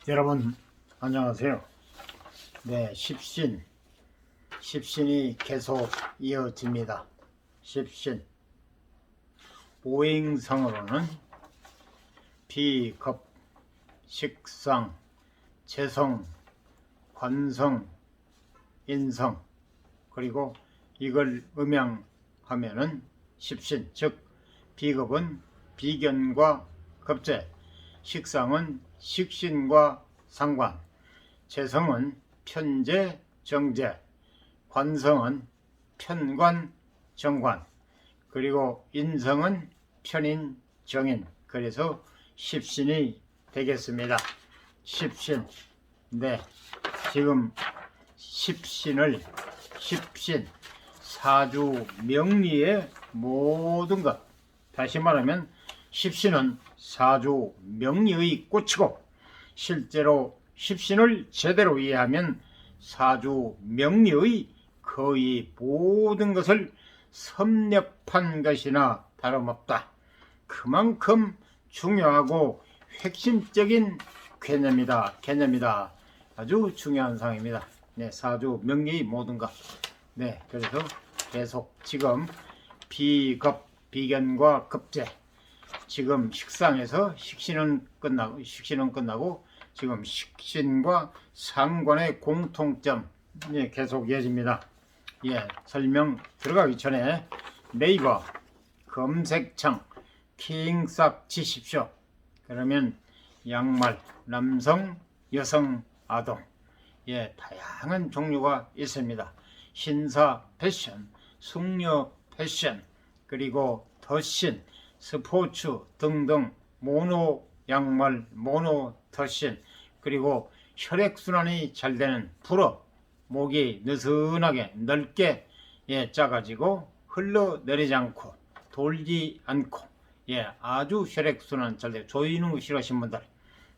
여러분 안녕하세요. 네, 십신이 계속 이어집니다. 십신 오행성으로는 비겁, 식상, 재성, 관성, 인성, 그리고 이걸 음양하면은 십신, 즉 비겁은 비견과 겁재, 식상은 식신과 상관, 재성은 편재, 정재, 관성은 편관, 정관, 그리고 인성은 편인, 정인. 그래서 십신이 되겠습니다. 십신. 네, 지금 십신 사주 명리의 모든 것, 다시 말하면 십신은 사주 명리의 꽃이고, 실제로 십신을 제대로 이해하면 사주 명리의 거의 모든 것을 섭렵한 것이나 다름없다. 그만큼 중요하고 핵심적인 개념이다. 아주 중요한 사항입니다. 네, 사주 명리의 모든 것. 네, 그래서 계속 지금 비겁, 비견과 겁재, 지금 식상에서 식신은 끝나고 지금 식신과 상관의 공통점, 계속 이어집니다. 설명 들어가기 전에 네이버 검색창 킹싹 치십시오. 그러면 양말, 남성, 여성, 아동, 다양한 종류가 있습니다. 신사 패션, 숙녀 패션, 그리고 더신, 스포츠 등등, 모노 양말, 모노 더신, 그리고 혈액순환이 잘 되는 불어, 목이 느슨하게 넓게 짜가지고 흘러내리지 않고 돌지 않고, 아주 혈액순환 잘 되고, 조이는 거 싫어하시는 분들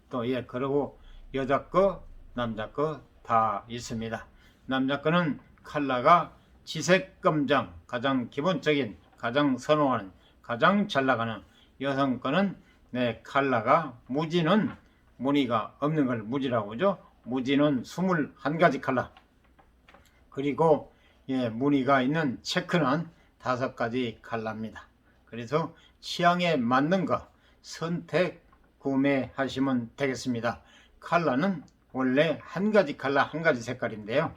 또 그리고 여자 거 남자 거 다 있습니다. 남자 거는 컬러가 지색 검정, 가장 기본적인, 가장 선호하는, 가장 잘 나가는. 여성 거는 컬러가 무지는 무늬가 없는 걸 무지라고 하죠. 무지는 21가지 컬러, 그리고 무늬가 있는 체크는 5가지 컬러입니다. 그래서 취향에 맞는 거 선택 구매하시면 되겠습니다. 컬러는 원래 1가지 컬러, 1가지 색깔인데요.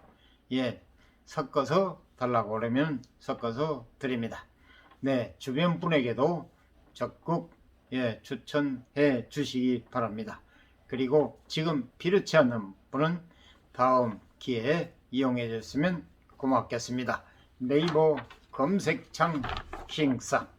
섞어서 달라고 그러면 섞어서 드립니다. 네, 주변 분에게도 적극 추천해 주시기 바랍니다. 그리고 지금 필요치 않는 분은 다음 기회에 이용해 주셨으면 고맙겠습니다. 네이버 검색창 킹싹,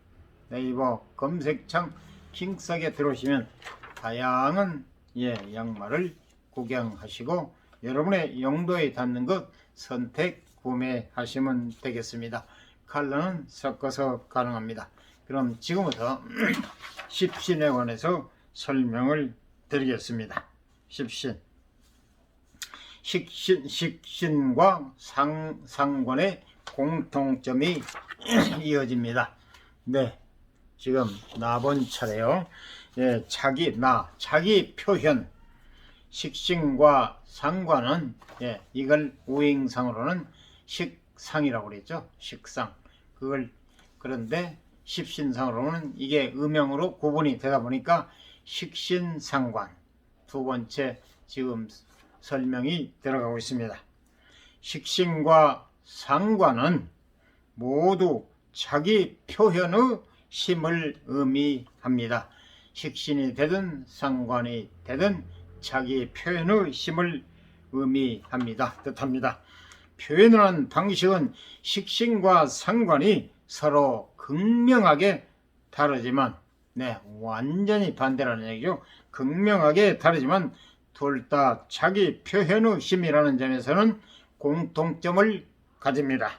네이버 검색창 킹싹에 들어오시면 다양한 양말을 구경하시고 여러분의 용도에 닿는 것 선택 구매하시면 되겠습니다. 컬러는 섞어서 가능합니다. 그럼 지금부터 십신에 관해서 설명을 드리겠습니다. 식신과 상관의 공통점이 이어집니다. 네, 지금 나번 차례요. 자기 표현, 식신과 상관은 이걸 오행상으로는 식상이라고 그랬죠. 식상. 그런데 십신상으로는 이게 음형으로 구분이 되다 보니까 식신상관, 두 번째 지금 설명이 들어가고 있습니다. 식신과 상관은 모두 자기 표현의 힘을 의미합니다. 식신이 되든 상관이 되든 자기 표현의 힘을 뜻합니다. 표현을 하는 방식은 식신과 상관이 서로 극명하게 다르지만, 완전히 반대라는 얘기죠. 극명하게 다르지만 둘 다 자기 표현의 힘이라는 점에서는 공통점을 가집니다.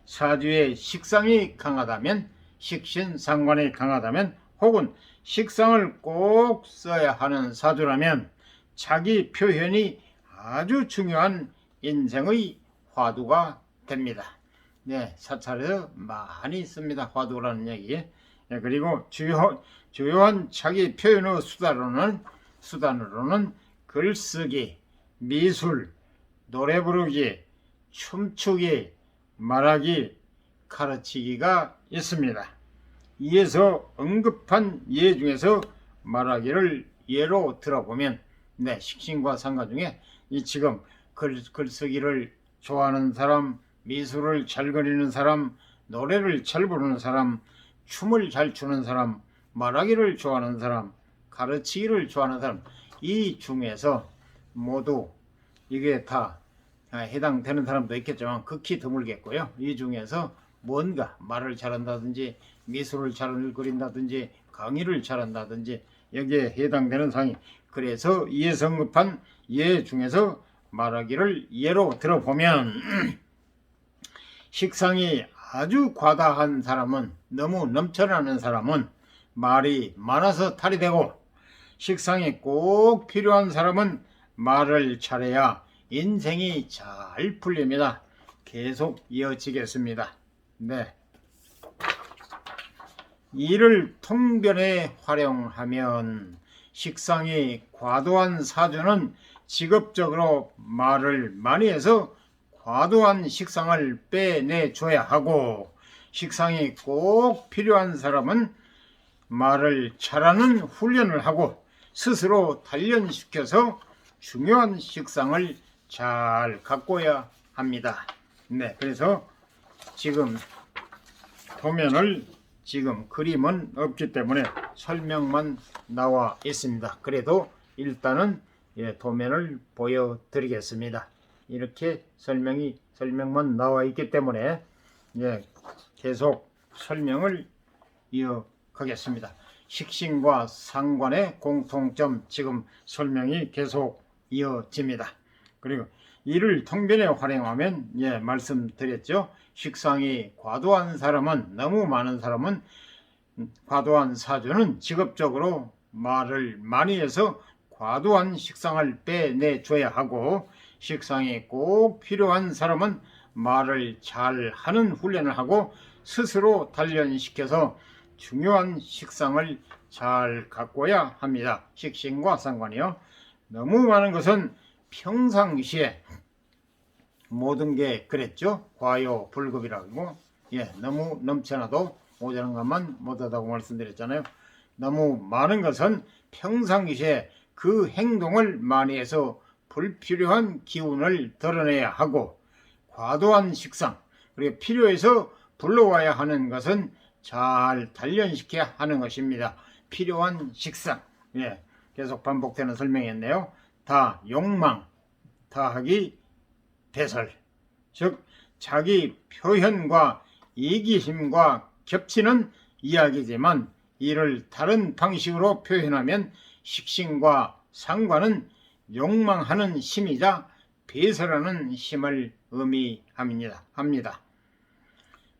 사주의 식상이 강하다면, 식신상관이 강하다면, 혹은 식상을 꼭 써야 하는 사주라면 자기 표현이 아주 중요한 인생의 화두가 됩니다. 사찰에서 많이 씁니다. 화두라는 얘기. 그리고 주요한 자기 표현의 수단으로는 글쓰기, 미술, 노래 부르기, 춤추기, 말하기, 가르치기가 있습니다. 이에서 언급한 예 중에서 말하기를 예로 들어보면 식신과 상관 중에 이 지금 글쓰기를 좋아하는 사람, 미술을 잘 그리는 사람, 노래를 잘 부르는 사람, 춤을 잘 추는 사람, 말하기를 좋아하는 사람, 가르치기를 좋아하는 사람, 이 중에서 모두 이게 다 해당되는 사람도 있겠지만 극히 드물겠고요. 이 중에서 뭔가 말을 잘한다든지 미술을 잘 그린다든지 강의를 잘한다든지 여기에 해당되는 상이, 그래서 이에 언급한 예 중에서 말하기를 예로 들어보면 식상이 아주 과다한 사람은, 너무 넘쳐나는 사람은 말이 많아서 탈이 되고, 식상이 꼭 필요한 사람은 말을 잘해야 인생이 잘 풀립니다. 계속 이어지겠습니다. 이를 통변에 활용하면 식상이 과도한 사주는 직업적으로 말을 많이 해서 과도한 식상을 빼내줘야 하고, 식상이 꼭 필요한 사람은 말을 잘하는 훈련을 하고 스스로 단련시켜서 중요한 식상을 잘 가꿔야 합니다. 그래서 지금 도면을, 지금 그림은 없기 때문에 설명만 나와 있습니다. 그래도 일단은 도면을 보여드리겠습니다. 이렇게 설명만 나와 있기 때문에 계속 설명을 이어가겠습니다. 식신과 상관의 공통점, 지금 설명이 계속 이어집니다. 그리고 이를 통변에 활용하면 말씀드렸죠. 식상이 과도한 사람은, 너무 많은 사람은, 과도한 사주는 직업적으로 말을 많이 해서 과도한 식상을 빼내줘야 하고, 식상이 꼭 필요한 사람은 말을 잘 하는 훈련을 하고 스스로 단련시켜서 중요한 식상을 잘 가꿔야 합니다. 식신과 상관이요. 너무 많은 것은 평상시에 모든 게 그랬죠. 과요불급이라고. 너무 넘쳐나도 모자란 것만 못하다고 말씀드렸잖아요. 너무 많은 것은 평상시에 그 행동을 많이 해서 불필요한 기운을 드러내야 하고, 과도한 식상, 그리고 필요해서 불러와야 하는 것은 잘 단련시켜야 하는 것입니다. 필요한 식상. 계속 반복되는 설명이었네요. 다 욕망, 다하기 배설, 즉 자기 표현과 이기심과 겹치는 이야기지만 이를 다른 방식으로 표현하면 식신과 상관은 욕망하는 심이자 배설하는 심을 의미합니다.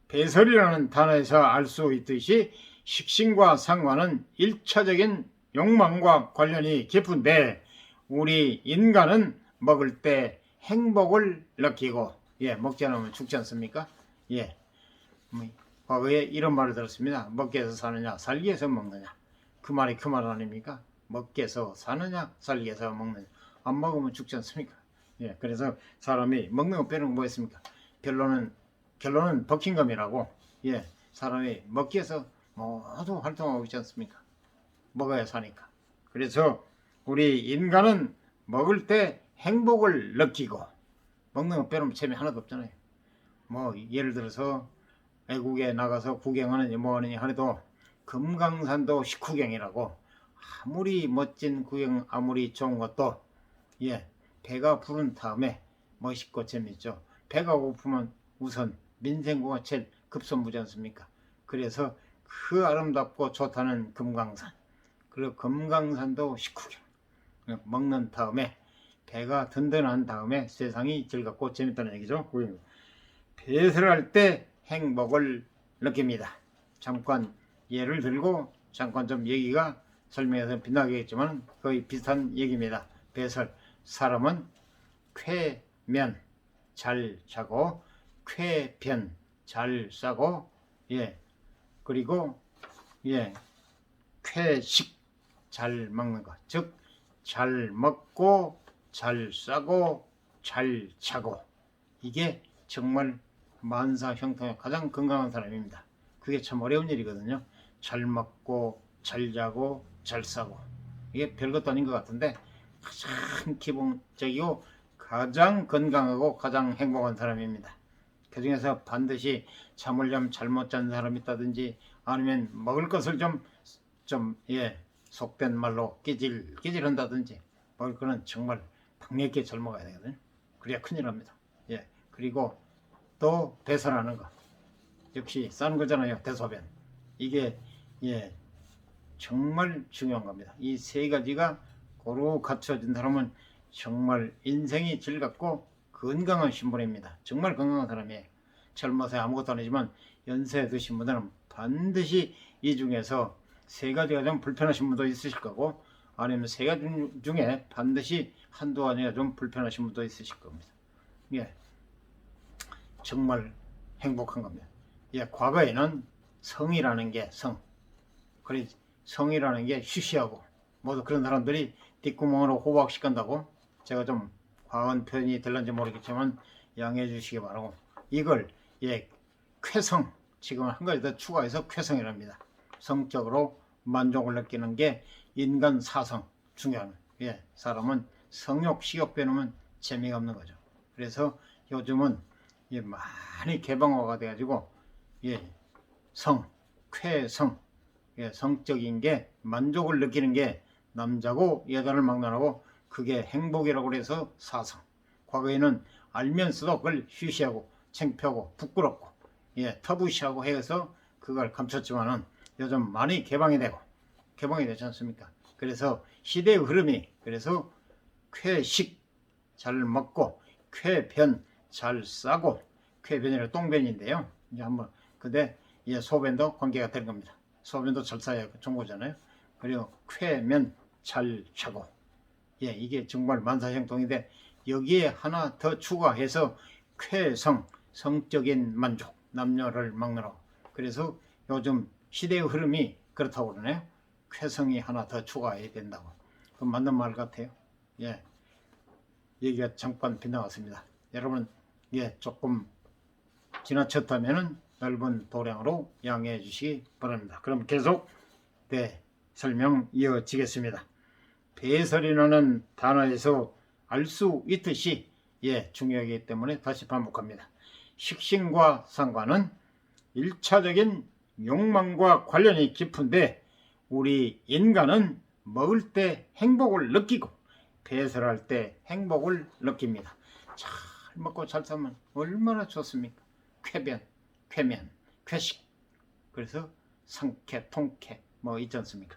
배설이라는 단어에서 알 수 있듯이 식신과 상관은 1차적인 욕망과 관련이 깊은데, 우리 인간은 먹을 때 행복을 느끼고, 먹지 않으면 죽지 않습니까? 과거에 이런 말을 들었습니다. 먹기 위해서 사느냐, 살기 위해서 먹느냐. 그 말이 그 말 아닙니까? 먹기 위해서 사느냐, 살기 위해서 먹느냐. 안 먹으면 죽지 않습니까? 그래서 사람이 먹는 거 빼는 거 뭐였습니까? 결론은 버킹엄이라고. 사람이 먹기 위해서 모두 활동하고 있지 않습니까? 먹어야 사니까. 그래서 우리 인간은 먹을 때 행복을 느끼고, 먹는 거 빼놓으면 재미 하나도 없잖아요. 예를 들어서 외국에 나가서 구경하느니 뭐하느니 하래도 금강산도 식후경이라고, 아무리 멋진 구경, 아무리 좋은 것도 배가 부른 다음에 멋있고 재밌죠. 배가 고프면 우선 민생구가 제일 급선무지 않습니까? 그래서 그 아름답고 좋다는 금강산, 그리고 금강산도 식후경, 먹는 다음에 배가 든든한 다음에 세상이 즐겁고 재밌다는 얘기죠. 배설할 때 행복을 느낍니다. 잠깐 예를 들고 잠깐 좀 얘기가 설명해서 빗나가겠지만 거의 비슷한 얘기입니다. 배설, 사람은 쾌면 잘 자고 쾌변 잘 싸고 그리고 쾌식 잘 먹는 것, 즉 잘 먹고 잘 싸고 잘 자고, 이게 정말 만사형통의 가장 건강한 사람입니다. 그게 참 어려운 일이거든요. 잘 먹고 잘 자고 잘 싸고, 이게 별것도 아닌 것 같은데 가장 기본적이고 가장 건강하고 가장 행복한 사람입니다. 그 중에서 반드시 잠을 좀 잘못 잔 사람이 있다든지, 아니면 먹을 것을 속된 말로 끼질 한다든지, 먹을 거는 정말 박력있게 잘 먹어야 되거든요. 그래야 큰일 납니다. 그리고 또 배설하는 거, 역시 싸는 거잖아요. 대소변, 이게 정말 중요한 겁니다. 이 세 가지가 고루 갖춰진 사람은 정말 인생이 즐겁고 건강한 신분입니다. 정말 건강한 사람이에요. 젊어서 아무것도 아니지만 연세 드신 분들은 반드시 이 중에서 세 가지가 좀 불편하신 분도 있으실 거고, 아니면 세 가지 중에 반드시 한두 가지가 좀 불편하신 분도 있으실 겁니다. 정말 행복한 겁니다. 과거에는 성이라는 게 성이라는 게 쉬쉬하고 모두 그런 사람들이 뒷구멍으로 호박시킨다고, 제가 좀 과한 표현이 될런지 모르겠지만 양해해 주시기 바라고, 이걸 쾌성, 지금 한 가지 더 추가해서 쾌성이랍니다. 성적으로 만족을 느끼는 게 인간 사성 중요한, 사람은 성욕 식욕 빼놓으면 재미가 없는 거죠. 그래서 요즘은 많이 개방화가 돼 가지고 쾌성, 성적인 게, 만족을 느끼는 게 남자고 여자를 막론하고 그게 행복이라고 그래서 사성. 과거에는 알면서도 그걸 쉬쉬하고 창피하고 부끄럽고 터부시하고 해서 그걸 감췄지만은 요즘 많이 개방이 되지 않습니까? 그래서 시대의 흐름이, 그래서 쾌식 잘 먹고 쾌변 잘 싸고, 쾌변이라 똥변인데요. 이제 한번 근데 소변도 관계가 되는 겁니다. 소변도 잘 싸야 좋은 거잖아요. 그리고 쾌면 잘 자고, 이게 정말 만사형통인데, 여기에 하나 더 추가해서 쾌성, 성적인 만족, 남녀를 막론하고. 그래서 요즘 시대의 흐름이 그렇다고 그러네요. 쾌성이 하나 더 추가해야 된다고. 그 맞는 말 같아요. 얘기가 잠깐 빗나갔습니다. 여러분 조금 지나쳤다면은 넓은 도량으로 양해해 주시기 바랍니다. 그럼 계속 설명 이어지겠습니다. 배설이라는 단어에서 알 수 있듯이 중요하기 때문에 다시 반복합니다. 식신과 상관은 1차적인 욕망과 관련이 깊은데, 우리 인간은 먹을 때 행복을 느끼고 배설할 때 행복을 느낍니다. 잘 먹고 잘 살면 얼마나 좋습니까? 쾌변, 쾌면, 쾌식, 그래서 상쾌, 통쾌 있지 않습니까?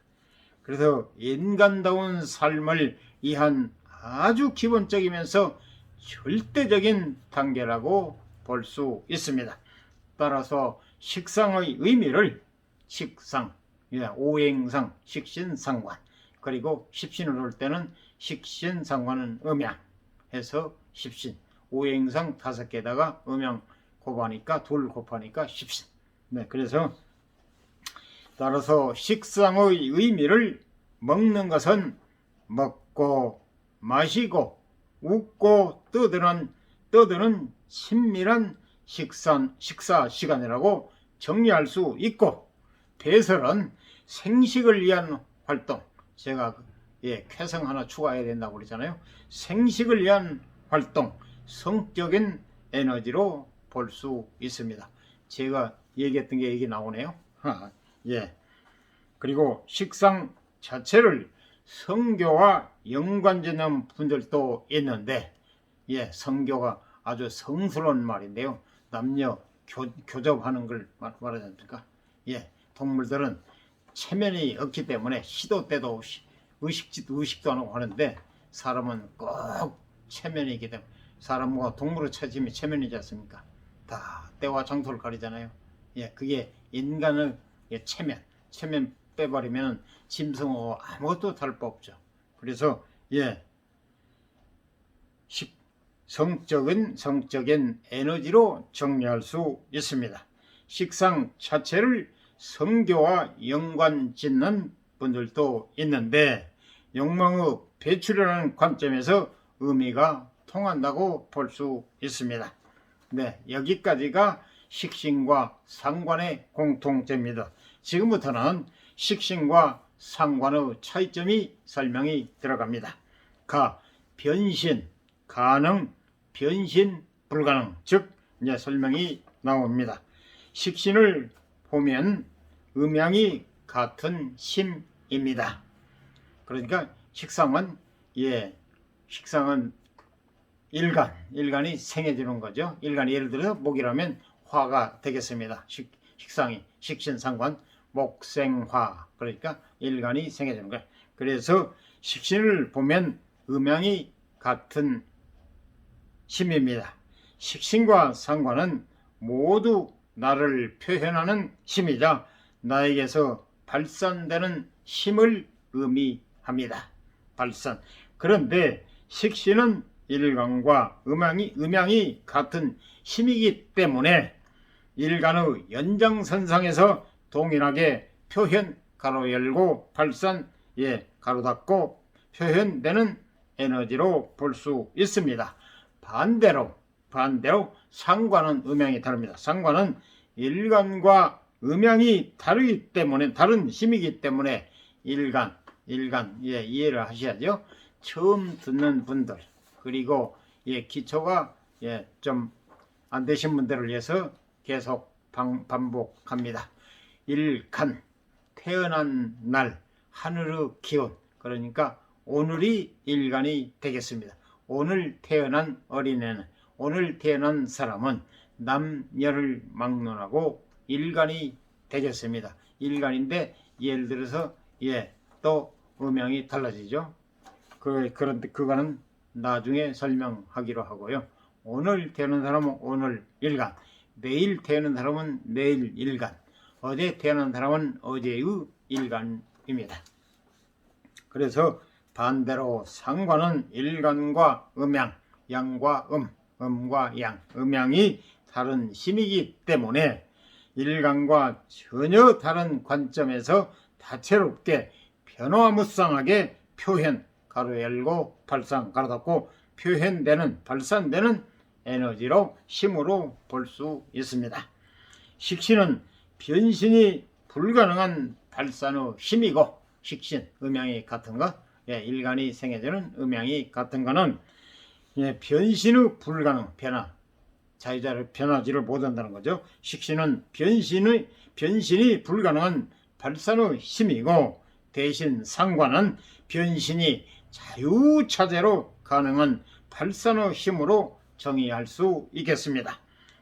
그래서 인간다운 삶을 위한 아주 기본적이면서 절대적인 단계라고 볼 수 있습니다. 따라서 식상의 의미를 식상, 오행상, 식신상관, 그리고 십신으로 올 때는 식신상관은 음양해서 십신, 오행상 5개에다가 음양 곱하니까 둘 곱하니까 십신. 그래서 따라서 식상의 의미를, 먹는 것은 먹고 마시고 웃고 떠드는 친밀한 식사 시간이라고 정리할 수 있고, 배설은 생식을 위한 활동, 제가 쾌성 하나 추가해야 된다고 그랬잖아요. 생식을 위한 활동, 성적인 에너지로 볼 수 있습니다. 제가 얘기했던 게 여기 나오네요. 그리고 식상 자체를 성교와 연관짓는 분들도 있는데, 성교가 아주 성스러운 말인데요. 남녀 교접하는 걸 말하지 않습니까? 동물들은 체면이 없기 때문에 시도 때도 없이 의식도 안 하고 하는데, 사람은 꼭 체면이 있기 때문에, 사람과 동물의 처짐이 체면이지 않습니까? 다 때와 장소를 가리잖아요. 그게 인간의 체면 빼버리면 짐승하고 아무것도 다를 바 없죠. 그래서 성적인 에너지로 정리할 수 있습니다. 식상 자체를 성교와 연관 짓는 분들도 있는데, 욕망의 배출이라는 관점에서 의미가 통한다고 볼 수 있습니다. 네, 여기까지가 식신과 상관의 공통점입니다. 지금부터는 식신과 상관의 차이점이 설명이 들어갑니다. 변신, 가능, 변신, 불가능, 즉 이제 설명이 나옵니다. 식신을 보면 음양이 같은 심입니다. 그러니까 식상은 일간이 생해지는 거죠. 일간이 예를 들어서 목이라면 화가 되겠습니다. 식상이 식신상관 목생화, 그러니까 일간이 생해지는 거예요. 그래서 식신을 보면 음양이 같은 심입니다. 식신과 상관은 모두 나를 표현하는 심이자 나에게서 발산되는 힘을 의미합니다. 발산. 그런데 식신은 일간과 음양이 같은 힘이기 때문에 일간의 연장선상에서 동일하게 표현 가로 열고 발산 가로 닫고 표현되는 에너지로 볼 수 있습니다. 반대로 상관은 음양이 다릅니다. 상관은 일간과 음양이 다르기 때문에 다른 힘이기 때문에 일간 이해를 하셔야죠. 처음 듣는 분들 그리고 기초가 좀 안 되신 분들을 위해서 계속 반복합니다. 일간 태어난 날 하늘의 기운, 그러니까 오늘이 일간이 되겠습니다. 오늘 태어난 어린애는, 오늘 태어난 사람은 남녀를 막론하고 일간이 되겠습니다. 일간인데 예를 들어서 또 음양이 달라지죠. 그런데 그거는 나중에 설명하기로 하고요. 오늘 태어난 사람은 오늘 일간, 내일 태어난 사람은 내일 일간, 어제 태어난 사람은 어제의 일간입니다. 그래서 반대로 상관은 일간과 음양, 양과 음과 양, 음양이 다른 힘이기 때문에 일간과 전혀 다른 관점에서 다채롭게 변화무쌍하게 표현, 가로 열고 발산, 가로 닫고 발산되는 에너지로 힘으로 볼 수 있습니다. 식신은 변신이 불가능한 발산의 힘이고, 식신, 음양이 같은 것, 일간이 생해지는 음양이 같은 것은 변신의 불가능, 자유자를 변하지를 못한다는 거죠. 식신은 변신이 불가능한 발산의 힘이고, 대신 상관은 변신이 자유차제로 가능한 발산의 힘으로 정의할 수 있겠습니다.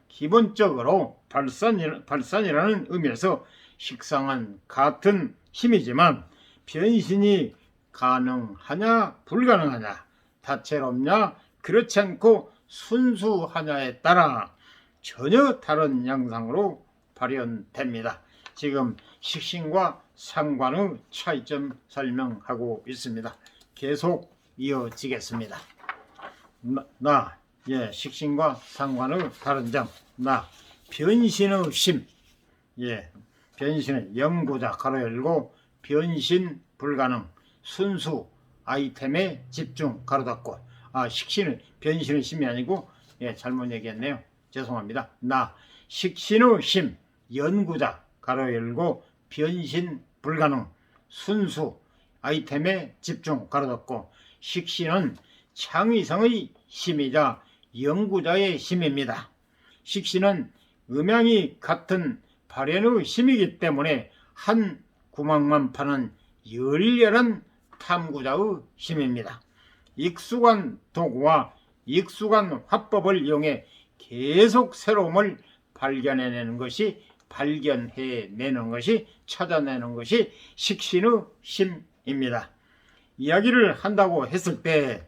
기본적으로 발산이라는 의미에서 식상은 같은 힘이지만 변신이 가능하냐 불가능하냐, 다채롭냐 그렇지 않고 순수하냐에 따라 전혀 다른 양상으로 발현됩니다. 지금 식신과 상관의 차이점 설명하고 있습니다. 계속 이어지겠습니다. 식신과 상관의 다른 점. 변신의 심. 변신의 영구자 가로 열고 변신 불가능, 순수 아이템에 집중 가로 닫고. 식신은 변신의 심이 아니고 잘못 얘기했네요. 죄송합니다. 식신의 심, 연구자 가로 열고 변신 불가능, 순수 아이템에 집중 가로 닫고. 식신은 창의성의 심이자 연구자의 심입니다. 식신은 음양이 같은 발현의 심이기 때문에 한 구멍만 파는 열렬한 탐구자의 힘입니다. 익숙한 도구와 익숙한 화법을 이용해 계속 새로움을 발견해내는 것이, 찾아내는 것이 식신의 심입니다. 이야기를 한다고 했을 때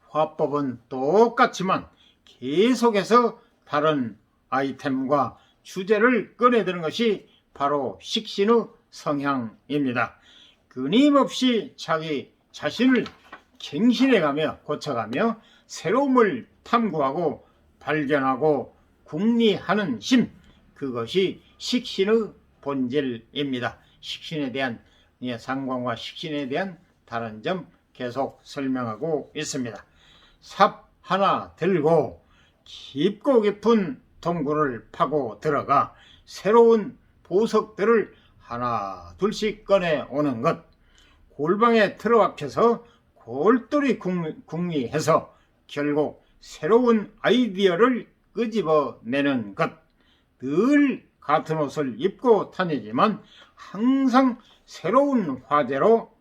화법은 똑같지만 계속해서 다른 아이템과 주제를 꺼내드는 것이 바로 식신의 성향입니다. 끊임없이 자기 자신을 갱신해가며 고쳐가며 새로움을 탐구하고 발견하고 궁리하는 힘, 그것이 식신의 본질입니다. 식신에 대한 상관과 식신에 대한 다른 점 계속 설명하고 있습니다. 삽 하나 들고 깊고 깊은 동굴을 파고 들어가 새로운 보석들을 하나 둘씩 꺼내 오는 것, 골방에 틀어박혀서 골똘히 궁리해서 결국 새로운 아이디어를 끄집어내는 것, 늘 같은 옷을 입고 다니지만 항상 새로운 화제로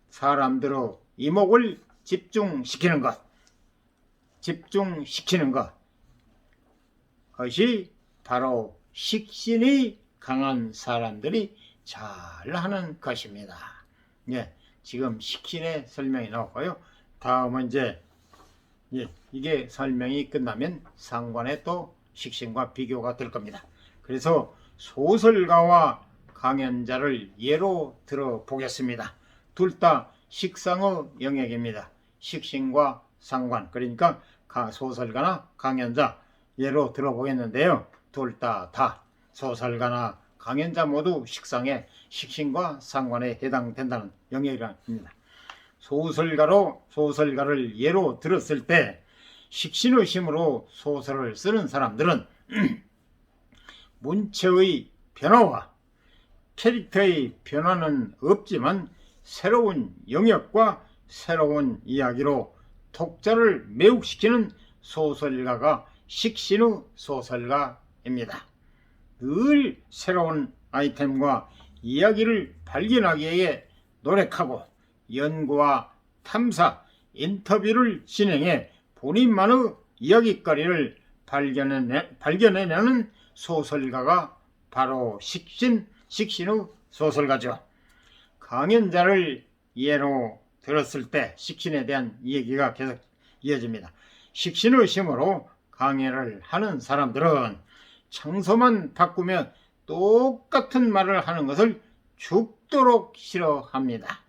사람들의 이목을 집중시키는 것, 그것이 바로 식신이 강한 사람들이 잘하는 것입니다. 예, 지금 식신의 설명이 나왔고요. 다음은 이제 이게 설명이 끝나면 상관의 또 식신과 비교가 될 겁니다. 그래서 소설가와 강연자를 예로 들어보겠습니다. 둘 다 식상의 영역입니다. 식신과 상관, 그러니까 소설가나 강연자 예로 들어보겠는데요. 둘 다 소설가나 강연자 모두 식신과 상관에 해당된다는 영역입니다. 소설가를 예로 들었을 때 식신의 힘으로 소설을 쓰는 사람들은 문체의 변화와 캐릭터의 변화는 없지만 새로운 영역과 새로운 이야기로 독자를 매혹시키는 소설가가 식신의 소설가입니다. 늘 새로운 아이템과 이야기를 발견하기 위해 노력하고 연구와 탐사, 인터뷰를 진행해 본인만의 이야기거리를 발견해내는 소설가가 바로 식신의 소설가죠. 강연자를 예로 들었을 때 식신에 대한 얘기가 계속 이어집니다. 식신의 힘으로 강연을 하는 사람들은 장소만 바꾸며 똑같은 말을 하는 것을 죽도록 싫어합니다.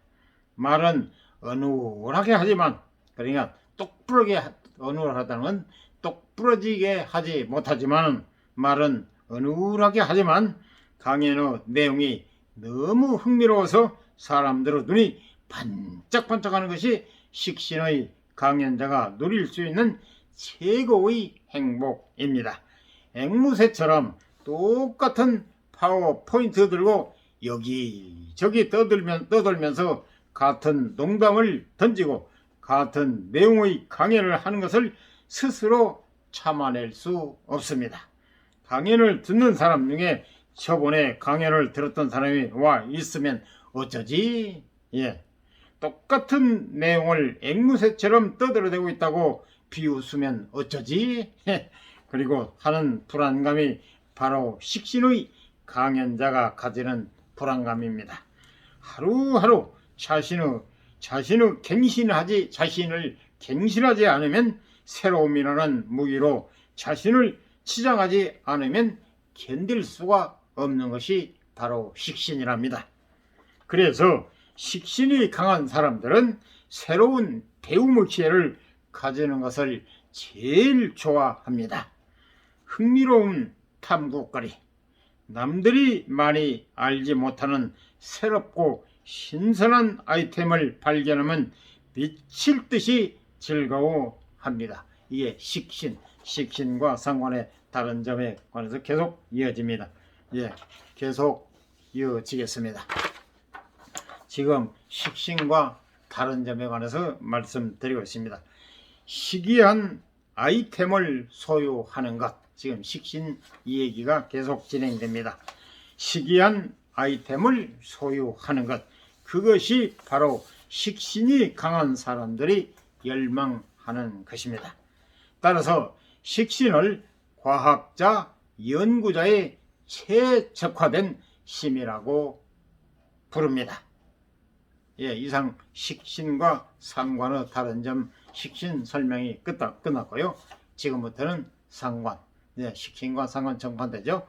말은 어눌하게 하지만, 그러니까 똑부러지게 어눌하다는 건 똑부러지게 하지 못하지만, 말은 어눌하게 하지만 강연의 내용이 너무 흥미로워서 사람들의 눈이 반짝반짝하는 것이 식신의 강연자가 누릴 수 있는 최고의 행복입니다. 앵무새처럼 똑같은 파워포인트 들고 여기저기 떠들면서 같은 농담을 던지고 같은 내용의 강연을 하는 것을 스스로 참아낼 수 없습니다. 강연을 듣는 사람 중에 저번에 강연을 들었던 사람이 와 있으면 어쩌지? 똑같은 내용을 앵무새처럼 떠들어대고 있다고 비웃으면 어쩌지? 그리고 하는 불안감이 바로 식신의 강연자가 가지는 불안감입니다. 하루하루 자신을 갱신하지 않으면 새로움이라는 무기로 자신을 치장하지 않으면 견딜 수가 없는 것이 바로 식신이랍니다. 그래서 식신이 강한 사람들은 새로운 배움의 기회를 가지는 것을 제일 좋아합니다. 흥미로운 탐구거리, 남들이 많이 알지 못하는 새롭고 신선한 아이템을 발견하면 미칠 듯이 즐거워합니다. 이게 식신과 상관의 다른 점에 관해서 계속 이어집니다. 계속 이어지겠습니다. 지금 식신과 다른 점에 관해서 말씀드리고 있습니다. 희귀한 아이템을 소유하는 것, 지금 식신 얘기가 계속 진행됩니다. 희귀한 아이템을 소유하는 것, 그것이 바로 식신이 강한 사람들이 열망하는 것입니다. 따라서 식신을 과학자, 연구자의 최적화된 힘이라고 부릅니다. 이상 식신과 상관의 다른 점, 식신 설명이 끝났고요. 지금부터는 상관, 식신과 상관 정반대죠.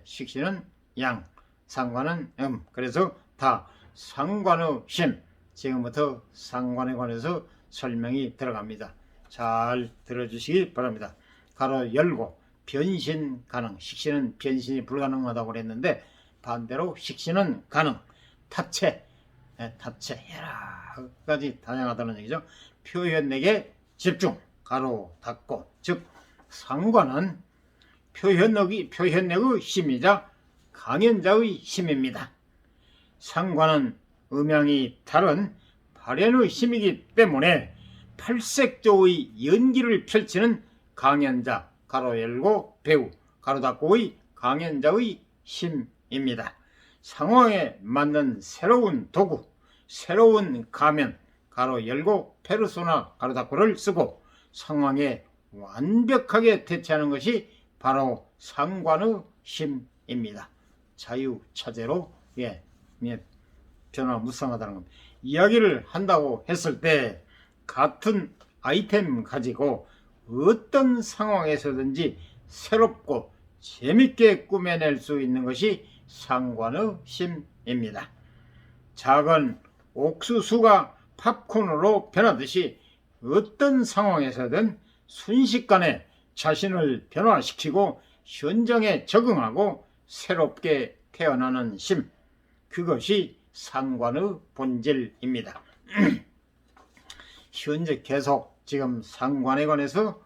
식신은 양, 상관은 그래서 다 상관의 힘, 지금부터 상관에 관해서 설명이 들어갑니다. 잘 들어주시기 바랍니다. 가로 열고 변신 가능, 식신은 변신이 불가능하다고 그랬는데 반대로 식신은 가능, 탑체, 다채 여러 가지 다양하다는 얘기죠. 표현력에 집중 가로 닫고 즉 상관은 표현력의 힘이자 강연자의 힘입니다. 상관은 음양이 다른 발현의 힘이기 때문에 팔색조의 연기를 펼치는 강연자 가로 열고 배우 가로 닫고의 강연자의 힘입니다. 상황에 맞는 새로운 도구, 새로운 가면 가로 열고 페르소나 가로 닫고를 쓰고 상황에 완벽하게 대처하는 것이 바로 상관의 힘입니다. 자유차제로 변화무쌍하다는 겁니다. 이야기를 한다고 했을 때 같은 아이템 가지고 어떤 상황에서든지 새롭고 재밌게 꾸며낼 수 있는 것이 상관의 힘입니다. 작은 옥수수가 팝콘으로 변하듯이 어떤 상황에서든 순식간에 자신을 변화시키고 현장에 적응하고 새롭게 태어나는 힘, 그것이 상관의 본질입니다. 현재 계속 지금 상관에 관해서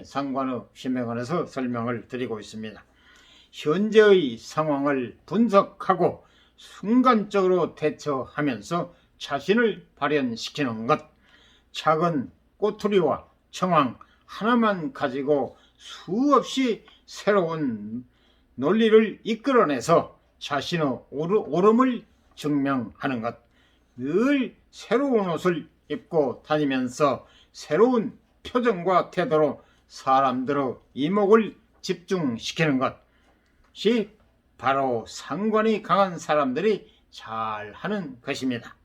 상관의 힘에 관해서 설명을 드리고 있습니다. 현재의 상황을 분석하고 순간적으로 대처하면서 자신을 발현시키는 것, 작은 꼬투리와 청황 하나만 가지고 수없이 새로운 논리를 이끌어내서 자신의 옳음을 증명하는 것, 늘 새로운 옷을 입고 다니면서 새로운 표정과 태도로 사람들의 이목을 집중시키는 것이 바로 상관이 강한 사람들이 잘하는 것입니다.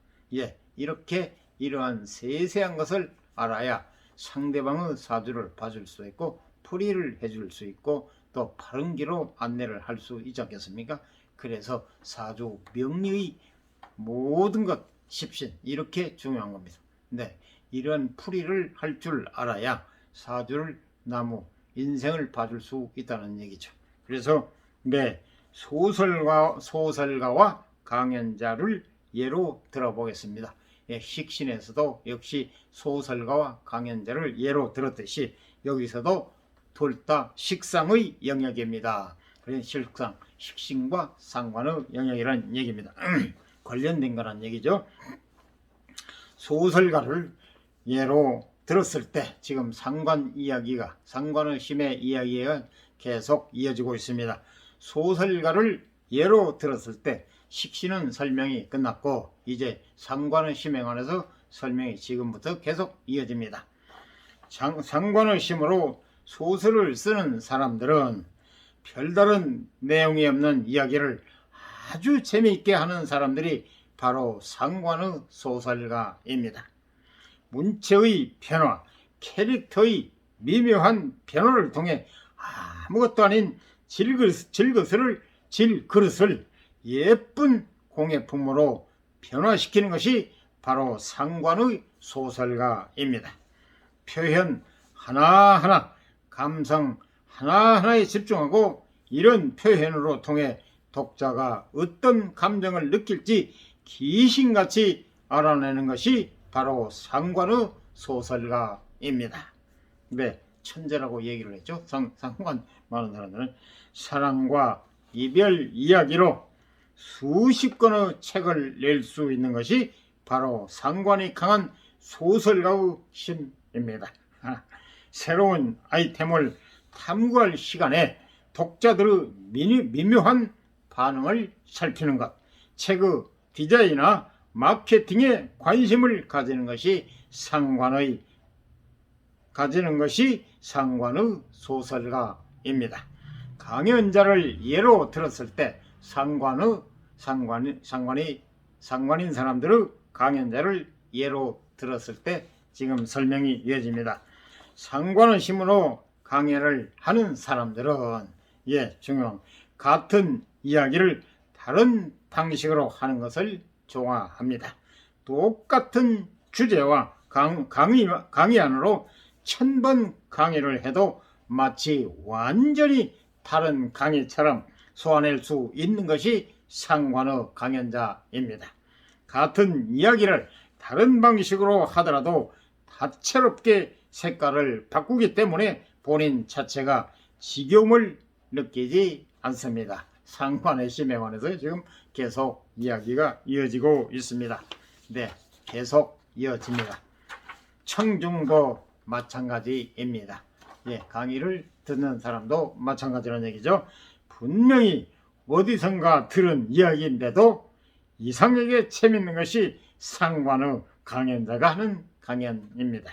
이렇게 이러한 세세한 것을 알아야 상대방의 사주를 봐줄 수 있고 풀이를 해줄 수 있고 또 바른 길로 안내를 할 수 있지 않겠습니까? 그래서 사주 명리의 모든 것 십신 이렇게 중요한 겁니다. 이런 풀이를 할 줄 알아야 사주를 나무 인생을 봐줄 수 있다는 얘기죠. 그래서 소설가와 강연자를 예로 들어보겠습니다. 식신에서도 역시 소설가와 강연자를 예로 들었듯이 여기서도 둘 다 식상의 영역입니다. 그래서 식신과 상관의 영역이라는 얘기입니다. 관련된 거란 얘기죠. 소설가를 예로 들었을 때 지금 상관의 힘의 이야기가 계속 이어지고 있습니다. 소설가를 예로 들었을 때 식신은 설명이 끝났고 이제 상관의 힘에 관해서 설명이 지금부터 계속 이어집니다. 상관의 힘으로 소설을 쓰는 사람들은 별다른 내용이 없는 이야기를 아주 재미있게 하는 사람들이 바로 상관의 소설가입니다. 문체의 변화, 캐릭터의 미묘한 변화를 통해 아무것도 아닌 질그릇을 예쁜 공예품으로 변화시키는 것이 바로 상관의 소설가입니다. 표현 하나하나, 감성 하나하나에 집중하고 이런 표현으로 통해 독자가 어떤 감정을 느낄지 귀신같이 알아내는 것이 바로 상관의 소설가입니다. 천재라고 얘기를 했죠. 상관 많은 사람들은 사랑과 이별 이야기로 수십 권의 책을 낼 수 있는 것이 바로 상관이 강한 소설가의 힘입니다. 새로운 아이템을 탐구할 시간에 독자들의 미묘한 반응을 살피는 것, 책의 디자인이나 마케팅에 관심을 가지는 것이 상관의 소설가입니다. 강연자를 예로 들었을 때 상관인 사람들의 강연자를 예로 들었을 때 지금 설명이 이어집니다. 상관의 힘으로 강연을 하는 사람들은 중요한 같은 이야기를 다른 방식으로 하는 것을 좋아합니다. 똑같은 주제와 강의 안으로 1000번 강의를 해도 마치 완전히 다른 강의처럼 소화낼 수 있는 것이 상관의 강연자입니다. 같은 이야기를 다른 방식으로 하더라도 다채롭게 색깔을 바꾸기 때문에 본인 자체가 지겨움을 느끼지 않습니다. 상관의 심에 관해서 지금 계속 이야기가 이어지고 있습니다. 네, 계속 이어집니다. 청중도 마찬가지입니다. 예, 강의를 듣는 사람도 마찬가지라는 얘기죠. 분명히 어디선가 들은 이야기인데도 이상하게 재밌는 것이 상관의 강연자가 하는 강연입니다.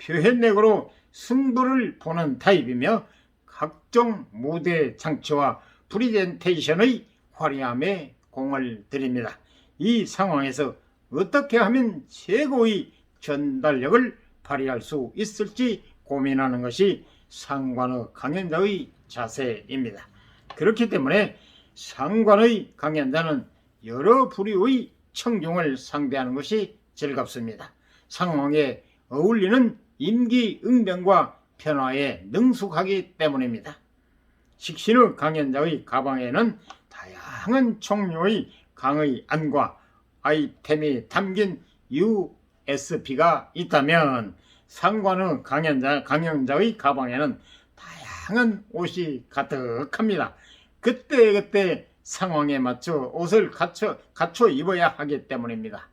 표현력으로 승부를 보는 타입이며 각종 무대 장치와 프리젠테이션의 화려함에 공을 들입니다. 이 상황에서 어떻게 하면 최고의 전달력을 발휘할 수 있을지 고민하는 것이 상관의 강연자의 자세입니다. 그렇기 때문에 상관의 강연자는 여러 부류의 청중을 상대하는 것이 즐겁습니다. 상황에 어울리는 임기응변과 변화에 능숙하기 때문입니다. 식신의 강연자의 가방에는 다양한 종류의 강의 안과 아이템이 담긴 USB가 있다면 상관의 강연자의 가방에는 다양한 옷이 가득합니다. 그때그때 상황에 맞춰 옷을 갖춰 입어야 하기 때문입니다.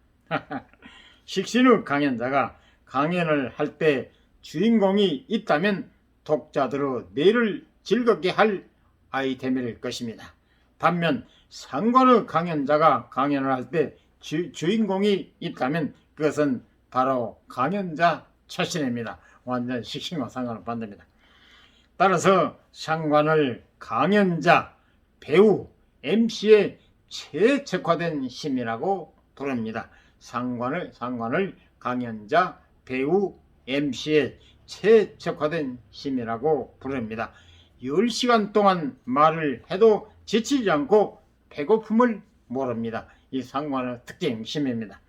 식신의 강연자가 강연을 할 때 주인공이 있다면 독자들의 뇌를 즐겁게 할 아이템일 것입니다. 반면 상관의 강연자가 강연을 할 때 주인공이 있다면 그것은 바로 강연자 자신입니다. 완전 식신과 상관은 반대입니다. 따라서 상관을 강연자, 배우, MC의 최적화된 힘이라고 부릅니다. 상관을 강연자, 배우, MC의 최적화된 힘이라고 부릅니다. 10시간 동안 말을 해도 지치지 않고 배고픔을 모릅니다. 이 상관의 특징 힘입니다.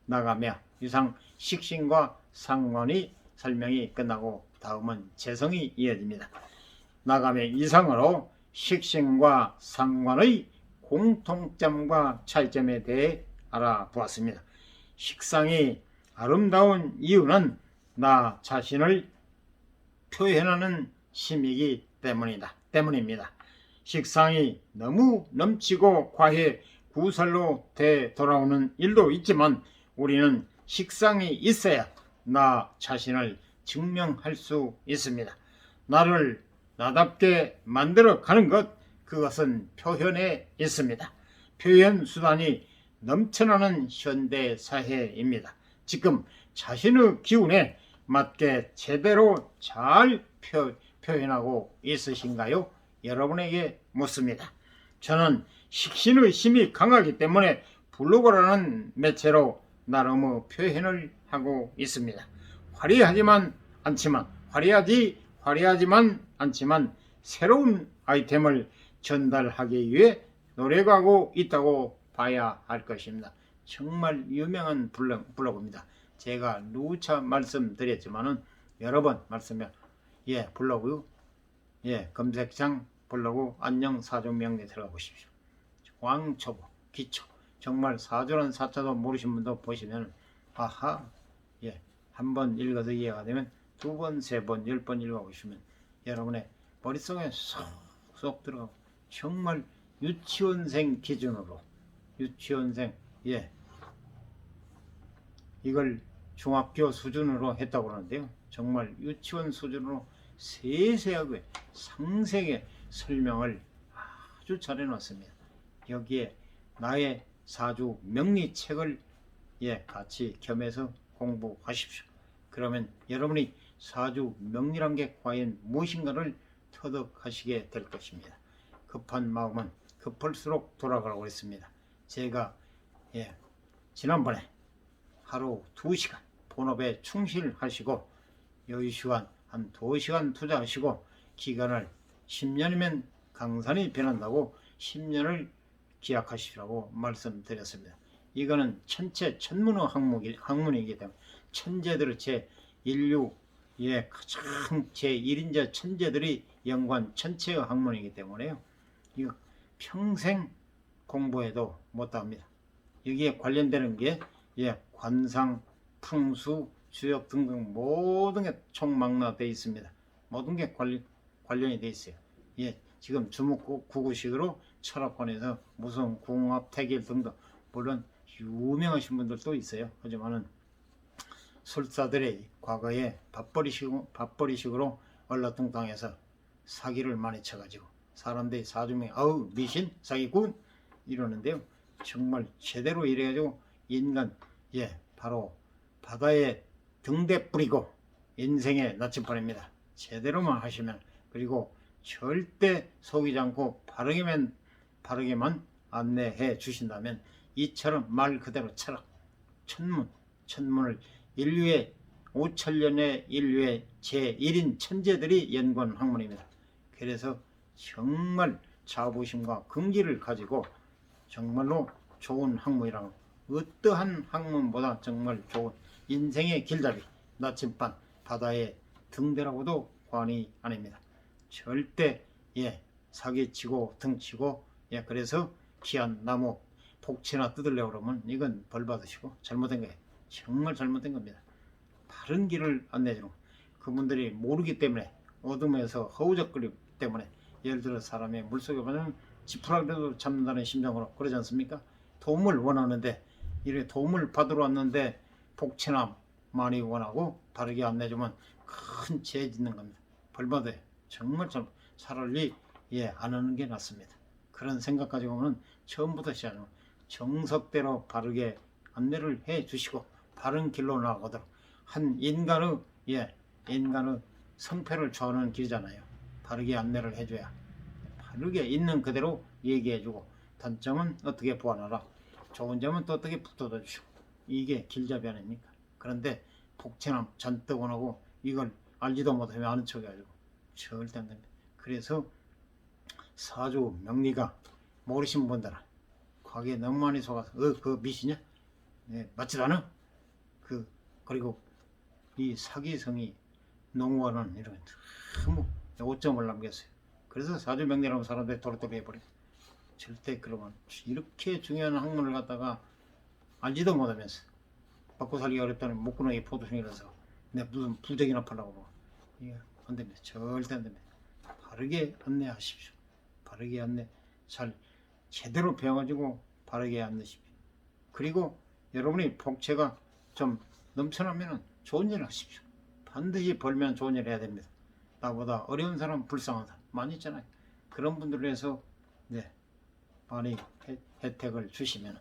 나가며 이상 식신과 상관이 설명이 끝나고 다음은 재성이 이어집니다. 나가며 이상으로 식신과 상관의 공통점과 차이점에 대해 알아보았습니다. 식상이 아름다운 이유는 나 자신을 표현하는 힘이기 때문입니다. 식상이 너무 넘치고 과해 구설로 되돌아오는 일도 있지만 우리는 식상이 있어야 나 자신을 증명할 수 있습니다. 나를 나답게 만들어 가는 것, 그것은 표현에 있습니다. 표현 수단이 넘쳐나는 현대 사회입니다. 지금 자신의 기운에 맞게 제대로 잘 표현하고 있으신가요? 여러분에게 묻습니다. 저는 식신의 힘이 강하기 때문에 블로그라는 매체로 나름의 표현을 하고 있습니다. 화려하지만 않지만 새로운 아이템을 전달하기 위해 노력하고 있다고 봐야 할 것입니다. 정말 유명한 블로그입니다. 제가 누차 말씀드렸지만은 여러 번 말씀해 블로그 검색창 블로그 안녕 사조명리에 들어가 보십시오. 왕초보 기초 정말 사조란 사자도 모르신 분도 보시면 아하 한번 읽어서 이해가 되면 두 번, 세 번, 10번 읽어보시면 여러분의 머릿속에 쏙 들어가고 정말 유치원생 기준으로 이걸 중학교 수준으로 했다고 그러는데요. 정말 유치원 수준으로 세세하게 상세하게 설명을 아주 잘 해놨습니다. 여기에 나의 사주 명리책을 같이 겸해서 공부하십시오. 그러면 여러분이 사주 명리란 게 과연 무엇인가를 터득하시게 될 것입니다. 급한 마음은 급할수록 돌아가라고 했습니다. 제가 지난번에 하루 2시간 본업에 충실하시고 여유 시간 한 2시간 투자하시고 기간을 10년이면 강산이 변한다고 10년을 기약하시라고 말씀드렸습니다. 이거는 천문의 학문이기 때문에 천재들의 인류의 가장 제1인자 천재들이 연구한 천체의 학문이기 때문에요. 이거 평생 공부해도 못합니다. 여기에 관련되는 게 관상, 풍수, 주역 등등 모든 게 총망라되어 있습니다. 모든 게 관련이 되어 있어요. 지금 주목구구식으로 철학관에서 무슨 궁합, 태길 등등 물론 유명하신 분들도 있어요. 하지만은 술사들의 과거에 밥벌이식으로 얼라뚱땅해서 사기를 많이 쳐가지고 사람들이 사주명에 아우 미신 사기꾼 이러는데요. 정말 제대로 이래가지고 인간 바로 바다에 등대 뿌리고 인생의 나침반입니다. 제대로만 하시면, 그리고 절대 속이지 않고 바르게만 안내해 주신다면 이처럼 말 그대로 철학, 천문을 인류의 5천년의 인류의 제1인 천재들이 연구한 학문입니다. 그래서 정말 자부심과 긍지를 가지고 정말로 좋은 학문이라는, 어떠한 학문보다 정말 좋은 인생의 길잡이, 나침반, 바다의 등대라고도 과언이 아닙니다. 절대 사기치고 등치고 그래서 귀한 나무 복치나 뜯으려고 그러면 이건 벌 받으시고 잘못된 거예요. 정말 잘못된 겁니다. 바른 길을 안내해주는 거. 그분들이 모르기 때문에, 어둠에서 허우적거리기 때문에, 예를 들어 사람이 물속에 가면 지푸라기라도 잡는다는 심정으로 그러지 않습니까? 도움을 원하는데, 이렇게 도움을 받으러 왔는데 복치나 많이 원하고 바르게 안내주면 큰 죄 짓는 겁니다. 벌 받아요. 정말 차라리 안 하는 게 낫습니다. 그런 생각 가지고는 처음부터 시작하는 정석대로 바르게 안내를 해 주시고 바른 길로 나가도록 한 인간의 성패를 좌우하는 길이잖아요. 바르게 안내를 해줘야 바르게 있는 그대로 얘기해주고, 단점은 어떻게 보완하라, 좋은 점은 또 어떻게 붙어주시고, 이게 길잡이 아닙니까? 그런데 복채남 잔뜩 원하고 이걸 알지도 못하면 아는 척 해가지고 절대 안 됩니다. 그래서 사주 명리가 모르신 분들은 과거에 너무 많이 속아서 그 미시냐? 맞지도 않아? 그리고 이 사기성이 농후하는 이런 너무 오점을 남겼어요. 그래서 사주 명리라는 사람들이 도로도로 해버려요. 절대 그러면 이렇게 중요한 학문을 갖다가 알지도 못하면서 먹고 살기 어렵다는 목구멍에 포도송이라서 내가 무슨 부적이나 팔라고 뭐. 이게 안 됩니다. 절대 안 됩니다. 바르게 안내하십시오. 바르게 안내 잘 제대로 배워가지고 바르게 안내십시오. 그리고 여러분이 복채가 좀 넘쳐나면 좋은 일 하십시오. 반드시 벌면 좋은 일 해야 됩니다. 나보다 어려운 사람 불쌍하다 많이 있잖아요. 그런 분들을 위해서 많이 혜택을 주시면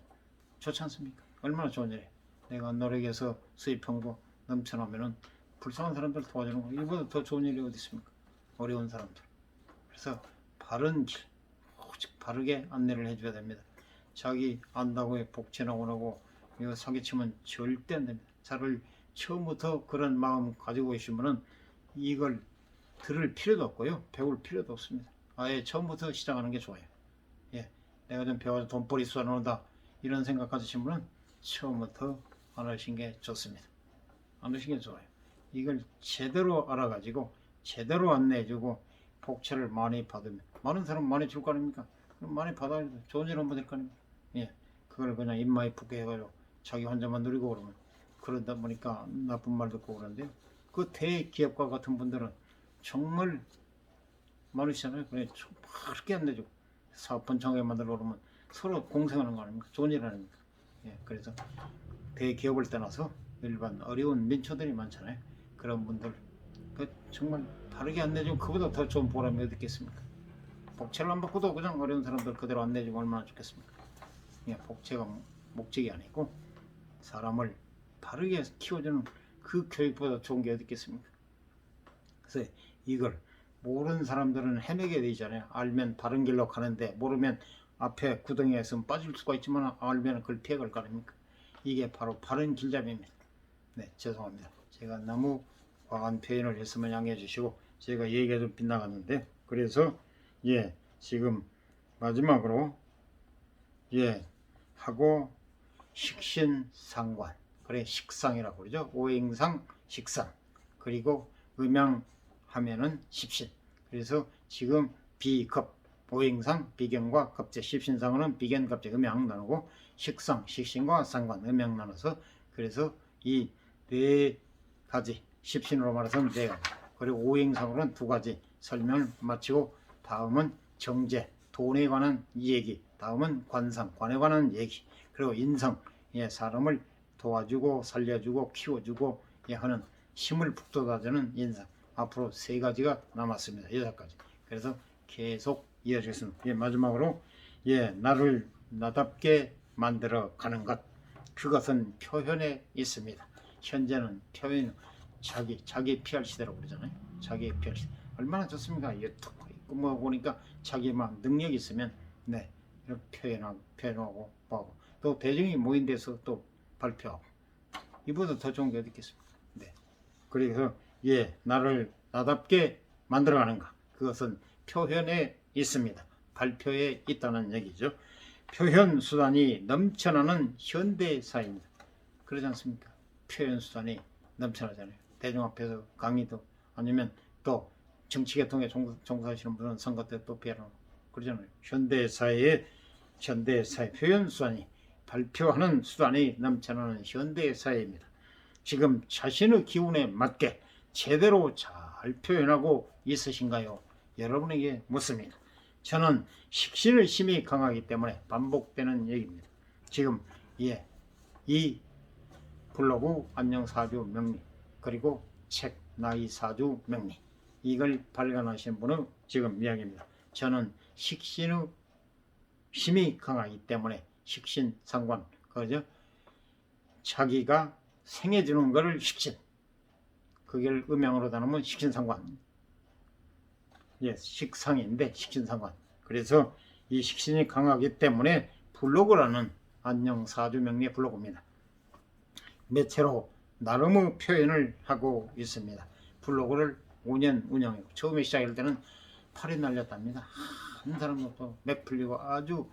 좋지 않습니까? 얼마나 좋은 일이에요. 내가 노력해서 수입 형도 넘쳐나면은 불쌍한 사람들 도와주는 거, 이보다 더 좋은 일이 어디 있습니까? 어려운 사람들. 그래서 바른 길, 오직 바르게 안내를 해줘야 됩니다. 자기 안다고 해 복채나 원하고 이거 사기치면 절대 안 됩니다. 차라리 처음부터 그런 마음 가지고 계시면은 이걸 들을 필요도 없고요, 배울 필요도 없습니다. 아예 처음부터 시작하는 게 좋아요. 내가 좀 배워서 돈벌이 쏘아놓는다 이런 생각 가지시면은 처음부터 안 하신 게 좋습니다. 안 하신 게 좋아요. 이걸 제대로 알아가지고 제대로 안내해주고 복채를 많이 받으면 많은 사람 많이 줄 거 아닙니까? 그럼 많이 받아야 좋은 일 한번 될 거 아닙니까? 그걸 그냥 입마에 붓게 해가지고 자기 혼자만 누리고 그러면, 그러다 보니까 나쁜 말 듣고 그러는데요. 그 대기업가 같은 분들은 정말 많으시잖아요. 그래 빠르게 안내주고 사업 번창하게 만들고 그러면 서로 공생하는 거 아닙니까? 좋은 일 아닙니까? 그래서 대기업을 떠나서 일반 어려운 민초들이 많잖아요. 그런 분들 정말 바르게 안내주면 그보다 더 좋은 보람이 어디 있겠습니까? 복채를 안 받고도 그냥 어려운 사람들 그대로 안내주면 얼마나 좋겠습니까? 복채가 목적이 아니고 사람을 바르게 키워주는 그 교육보다 좋은 게 어디 있겠습니까? 그래서 이걸 모르는 사람들은 헤매게 되잖아요. 알면 바른 길로 가는데 모르면 앞에 구덩이에 있으면 빠질 수가 있지만 알면 그걸 피해갈 거 아닙니까? 이게 바로 바른 길잡이입니다. 죄송합니다. 제가 너무 과한 표현을 했으면 양해해 주시고, 제가 얘기가 좀 빗나갔는데, 그래서 지금 마지막으로 하고 식신상관, 그래 식상이라고 그러죠. 오행상 식상, 그리고 음양 하면은 십신. 그래서 지금 비겁 오행상 비견과 겁재, 십신상으로는 비견, 겁재, 음양 나누고 식상, 식신과 상관, 음양 나눠서 그래서 이 네 가지 십신으로 말해서는 네 가지 그리고 오행상으로는 두 가지 설명을 마치고 다음은 정제, 돈에 관한 얘기, 다음은 관상, 관에 관한 얘기, 그리고 인성, 예, 사람을 도와주고 살려주고 키워주고 예, 하는 힘을 북돋아주는 인상. 앞으로 세 가지가 남았습니다. 6가지. 그래서 계속 이어지겠습니다. 예, 마지막으로 예, 나를 나답게 만들어 가는 것. 그것은 표현에 있습니다. 현재는 표현, 자기 PR 시대라고 그러잖아요. 자기 PR 시대. 얼마나 좋습니까? 유튜브 있고 뭐 보니까 자기만 능력이 있으면 네, 이렇게 표현하고 뭐하고 또 대중이 모인 데서 또 발표하고 이보다 더 좋은 게 어디 있겠습니까? 네. 그래서 예, 나를 나답게 만들어가는가 그것은 표현에 있습니다. 발표에 있다는 얘기죠. 표현 수단이 넘쳐나는 현대사입니다. 그러지 않습니까? 표현 수단이 넘쳐나잖아요. 대중 앞에서 강의도 아니면 또 정치계통에 종사하시는 분은 선거 때 또 피하고 그러잖아요. 현대사의 표현 수단이 발표하는 수단이 넘쳐나는 현대사회입니다. 지금 자신의 기운에 맞게 제대로 잘 표현하고 있으신가요? 여러분에게 묻습니다. 저는 식신의 힘이 강하기 때문에 반복되는 얘기입니다. 지금 예, 이 블로그 안녕사주 명리 그리고 책 나이사주 명리 이걸 발간하신 분은 지금 이야기입니다. 저는 식신의 힘이 강하기 때문에 식신 상관 그죠? 자기가 생해주는 것을 식신 그걸 음양으로 나누면 식신상관 예, 식상인데 식신상관 그래서 이 식신이 강하기 때문에 블로그라는 안녕사주명리의 블로그입니다. 매체로 나름의 표현을 하고 있습니다. 블로그를 5년 운영했고 처음에 시작할 때는 팔이 날렸답니다. 한 사람도 또 맥 풀리고 아주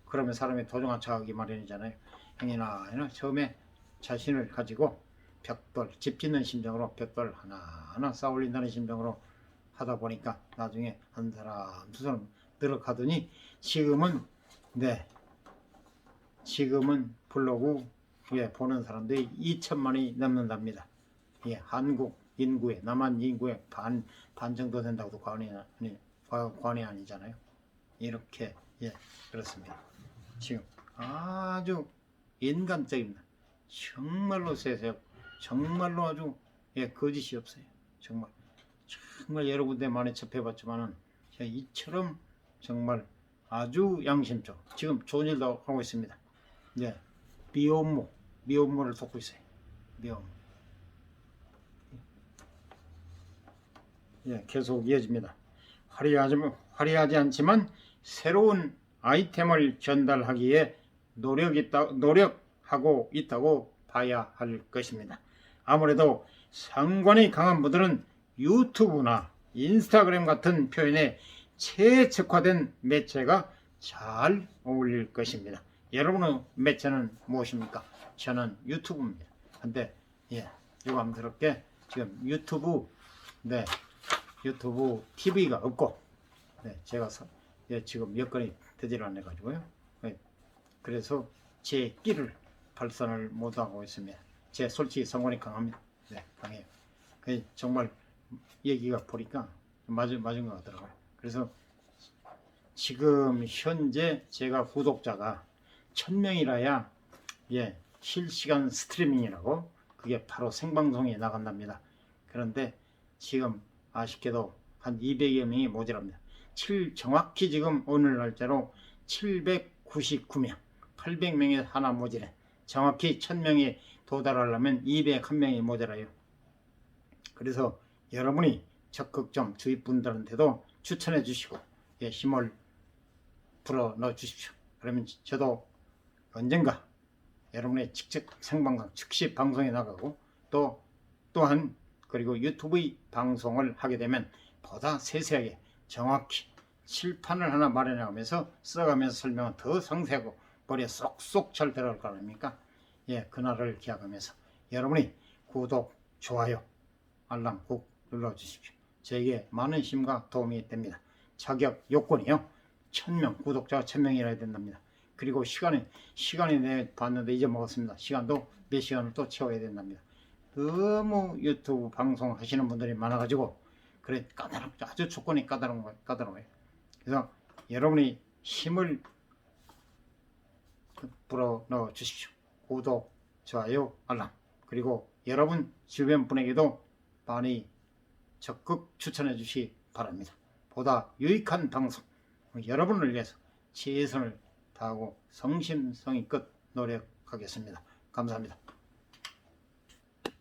그러면 사람이 도중한 척하기 마련이잖아요. 행여나 처음에 자신을 가지고 벽돌, 집 짓는 심정으로 벽돌 하나하나 쌓아 올린다는 심정으로 하다 보니까 나중에 한 사람, 두 사람 늘어가더니 지금은 블로그에 보는 사람들이 2천만이 넘는답니다. 예, 한국 인구의 남한 인구의 반 정도 된다고도 과언이 아니잖아요. 이렇게 예, 그렇습니다. 지금 아주 인간적입니다. 정말로 세세하고 정말로 아주 예, 거짓이 없어요. 정말 여러 군데 많이 접해봤지만은 이처럼 정말 아주 양심적 지금 좋은 일도 하고 있습니다. 예, 미혼모를 돕고 있어요. 미혼모. 예, 계속 이어집니다. 화려하지 않지만 새로운 아이템을 전달하기에 노력하고 있다고 봐야 할 것입니다. 아무래도 상관이 강한 분들은 유튜브나 인스타그램 같은 표현에 최적화된 매체가 잘 어울릴 것입니다. 여러분의 매체는 무엇입니까? 저는 유튜브입니다. 근데 예, 유감스럽게 지금 유튜브 TV가 없고 제가 지금 여건이 되질 않아 가지고요. 그래서 제 끼를 발산을 못하고 있습니다. 제 솔직히 성관이 강합니다. 네, 강해요. 정말 얘기가 보니까 맞은 것 같더라고요. 그래서 지금 현재 제가 구독자가 1000명이라야 실시간 스트리밍이라고 그게 바로 생방송에 나간답니다. 그런데 지금 아쉽게도 한 200여 명이 모자랍니다. 정확히 지금 오늘 날짜로 799명, 800명이 하나 모자래. 정확히 1000명이 도달하려면 201명이 모자라요. 그래서 여러분이 적극 좀 주위 분들한테도 추천해 주시고 힘을 불어 넣어 주십시오. 그러면 저도 언젠가 여러분의 직접 생방송 즉시 방송에 나가고 또한 그리고 유튜브 방송을 하게 되면 보다 세세하게 정확히 칠판을 하나 마련하면서 써가면서 설명은 더 상세하고 머리에 쏙쏙 잘 들어갈 거 아닙니까? 예, 그날을 기약하면서 여러분이 구독, 좋아요, 알람 꼭 눌러주십시오. 저에게 많은 힘과 도움이 됩니다. 자격 요건이요. 1000명, 구독자가 1000명이라 된답니다. 그리고 시간에 내 봤는데 잊어먹었습니다. 시간도 몇 시간을 또 채워야 된답니다. 너무 유튜브 방송 하시는 분들이 많아가지고 그래 까다롭죠. 아주 조건이 까다로워요. 그래서 여러분이 힘을 불어 넣어 주십시오. 구독, 좋아요, 알람, 그리고 여러분 주변 분에게도 많이 적극 추천해 주시기 바랍니다. 보다 유익한 방송, 여러분을 위해서 최선을 다하고 성심성의껏 노력하겠습니다. 감사합니다.